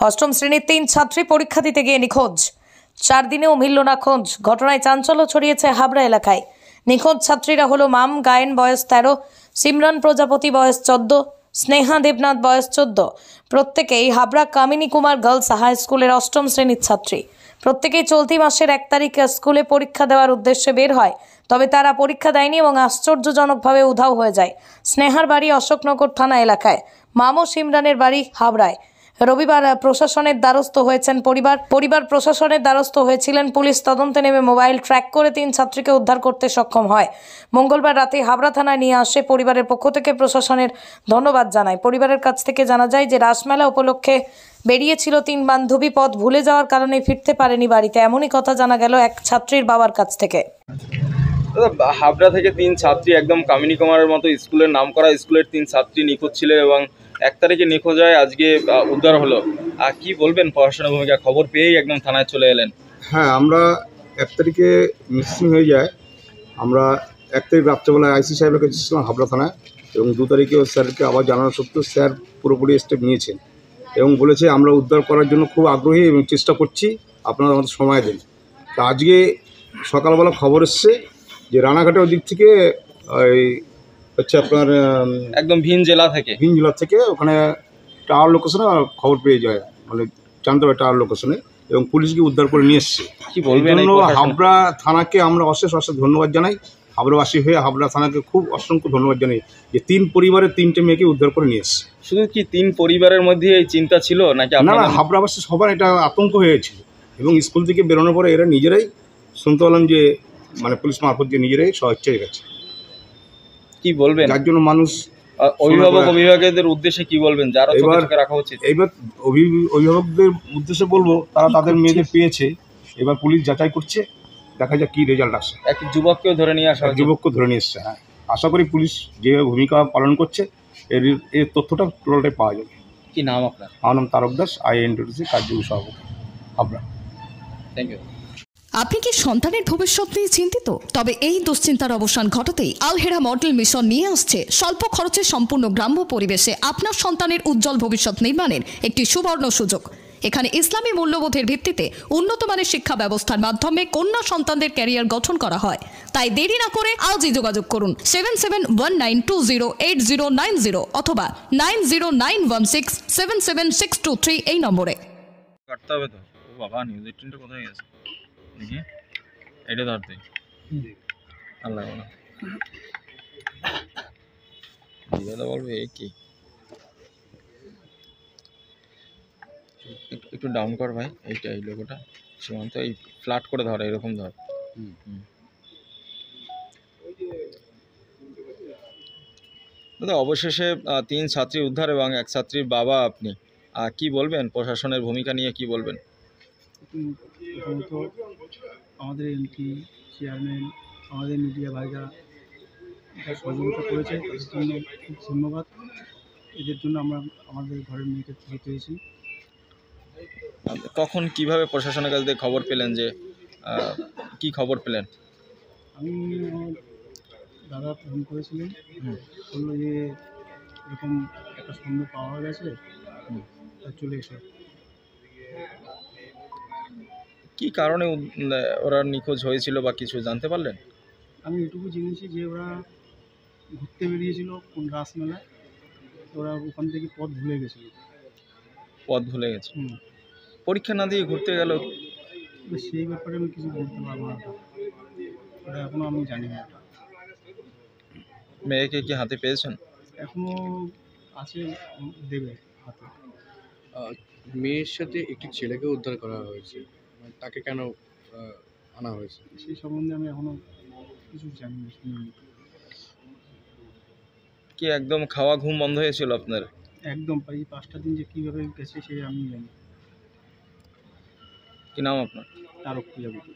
অষ্টম শ্রেণীর 3 ছাত্রী পরীক্ষা দিতে গিয়ে নিখোঁজ। 4 দিনেও মিলল না খোঁজ। ঘটনায় চাঞ্চল্য ছড়িয়েছে হাবড়া এলাকায়। নিখোঁজ ছাত্রীরা হলো মাম গায়েন বয়স 13, সিমরান প্রজাপতি বয়স 14, স্নেহা দেবনাথ বয়স 14। প্রত্যেকেই হাবড়া কামিনী কুমার গার্লস হাই স্কুলের অষ্টম শ্রেণীর ছাত্রী। প্রত্যেকেই চলতি মাসের 1 তারিখে স্কুলে পরীক্ষা দেওয়ার উদ্দেশ্যে বের হয়। তবে তারা পরীক্ষা দেয়নি এবং আশ্চর্যজনকভাবে উধাও হয়ে যায়। স্নেহার বাড়ি অশোকনগর থানা এলাকায়, মামো সিমরানের বাড়ি হাবড়ায়। রবিবার প্রশাসনের দ্বারস্থ হয়েছেন পরিবার প্রশাসনের দ্বারস্থ হয়েছিলেন পুলিশ। তদন্তে নেমে মোবাইল ট্র্যাক করে 3 ছাত্রীকে উদ্ধার করতে সক্ষম হয়। মঙ্গলবার রাতে হাবড়া থানায় নিয়ে আসে। পরিবারের পক্ষ থেকে প্রশাসনের ধন্যবাদ জানায়। পরিবারের কাছ থেকে জানা যায় যে রাসমেলা উপলক্ষে বেরিয়েছিল 3 বান্ধবী, পথ ভুলে যাওয়ার কারণে ফিরতে পারেনি বাড়িতে। এমনই কথা জানা গেল এক ছাত্রীর বাবার কাছ থেকে। হাবড়া থেকে 3 ছাত্রী, একদম কামিনী কুমারের মতো স্কুলের নাম করা স্কুলের 3 ছাত্রী নিখোঁজ ছিল এবং 1 তারিখে নিখোঁজ হয়, আজকে উদ্ধার হলো। কি বলবেন পড়াশোনার ভূমিকা? খবর পেয়েই একদম থানায় চলে এলেন। হ্যাঁ, আমরা 1 তারিখে মিসিং হয়ে যায়। আমরা 1 তারিখ রাত্রেবেলায় আইসি সাহেবের কাছে ছিলাম হাবড়া থানায় এবং 2 তারিখে স্যারকে আবার জানানো সত্ত্বেও স্যার পুরোপুরি স্টেপ নিয়েছেন এবং বলেছে আমরা উদ্ধার করার জন্য খুব আগ্রহী এবং চেষ্টা করছি, আপনারা আমাদের সময় দিন। তো আজকে সকালবেলা খবর এসছে যে রানাঘাটের দিক থেকে হচ্ছে আপনার একদম ভিন জেলা থেকে ওখানে টাওয়ার লোকেশনে খবর পেয়ে যায়, মানে জানতে পারে টাওয়ার লোকেশনে, এবং পুলিশকে উদ্ধার করে নিয়ে এসছে। কি বলবেন? হাবড়া থানাকে আমরা অশেষ ধন্যবাদ জানাই। হাবড়াবাসী হয়ে হাবড়া থানাকে খুব অসংখ্য ধন্যবাদ জানাই যে 3 পরিবারের 3টে মেয়েকে উদ্ধার করে নিয়ে এসছে। শুধু কি 3 পরিবারের মধ্যে এই চিন্তা ছিল নাকি? না, হাবড়াবাসী সবার এটা আতঙ্ক হয়েছিল এবং স্কুল থেকে বেরোনোর পরে এরা নিজেরাই শুনতে পেলাম যে মানে পুলিশ মারফত দিয়ে নিজেরাই স্বেচ্ছায় গেছে। কি বলবেন যার জন্য মানুষ অভিভাবকদের উদ্দেশ্যে কি বলবেন যারা চোখে রাখা উচিত? এইবার অভিভাবকদের উদ্দেশ্যে বলবো, তারা তাদের মেয়েদের পেয়েছে, এবার পুলিশ যাচাই করছে, দেখা যাক কি রেজাল্ট আসে। এক যুবককেও ধরে নিয়ে আসা, যুবককে ধরে নিয়ে এসছে। হ্যাঁ, আশা করি পুলিশ যেভাবে ভূমিকা পালন করছে এর তথ্যটা টোটালটাই পাওয়া যাবে। কি নাম আপনার? আমার নাম তারক দাস, INTTC কার্যকরী সভাপতি হাবড়া। Thank you. আপনি কি সন্তানের ভবিষ্যৎ নিয়ে চিন্তিত? তবে এই দুশ্চিন্তার অবসান ঘটাতেই আলহেরা মডেল মিশন নিয়ে আসছে স্বল্প খরচে সম্পূর্ণ গ্রাম্য পরিবেশে আপনার সন্তানের উজ্জ্বল ভবিষ্যৎ নির্মাণের একটি সুবর্ণ সুযোগ। এখানে ইসলামী মূল্যবোধের ভিত্তিতে উন্নত মানের শিক্ষা ব্যবস্থার মাধ্যমে কন্যা সন্তানদের ক্যারিয়ার গঠন করা হয়। তাই দেরি না করে আজই যোগাযোগ করুন 7719208090 অথবা 9091677623 এই নম্বরে। কাটতে হবে তো। ও বাবা, নিউজ 18 কোথায় গেছে দেখি, এটা ধরতে আল্লাহ বলা দিদা বলবে এই কি, একটু ডাউন কর ভাই, এইটা এই লোগোটা সীমান্ত, এই ফ্ল্যাট করে ধর, এরকম ধর। দাদা, অবশেষে 3 ছাত্রী উদ্ধার এবং 1 ছাত্রীর বাবা আপনি, কি বলবেন প্রশাসনের ভূমিকা নিয়ে? কি বলবেন? আমাদের এমপি, চেয়ারম্যান, আমাদের মিডিয়া ভাইরা সহযোগিতা করেছে, তাদের জন্য খুব ধন্যবাদ। এদের জন্য আমরা আমাদের ঘরের মেয়েকে খুঁজে পেয়েছি। কখন কিভাবে প্রশাসনের কাছ থেকে খবর পেলেন, যে কি খবর পেলেন? আমি দাদা ফোন করেছিলেন, বললো যে এরকম একটা সন্দেহ পাওয়া গেছে, চলে এসো। কি কারণে ওরা নিখোঁজ হয়েছিল বা কিছু জানতে পারলেন? আমি এটুকু জেনেছি যে ওরা ঘুরতে বেরিয়েছিল কোন রাসমেলায়, ওরা ওখান থেকে পথ ভুলে গেছিল। পরীক্ষা না দিয়ে ঘুরতে গেল, সেই ব্যাপারে আমি কিছু বলতে পারবো না, ওটা এখনও আমি জানি না। মেয়েকে কি হাতে পেয়েছেন? এখনও আছে, দেবে হাতে। মেয়ের সাথে একটি ছেলেকে উদ্ধার করা হয়েছে, তাকে কেন আনা হয়েছে সেই সম্বন্ধে আমি এখনো কিছু জানি না। কি একদম খাওয়া ঘুম বন্ধ হয়েছিল আপনার? একদম, এই 5টা দিন যে কীভাবে গেছে সে আমি জানি। কি নাম আপনার? তারক প্রজাপতি।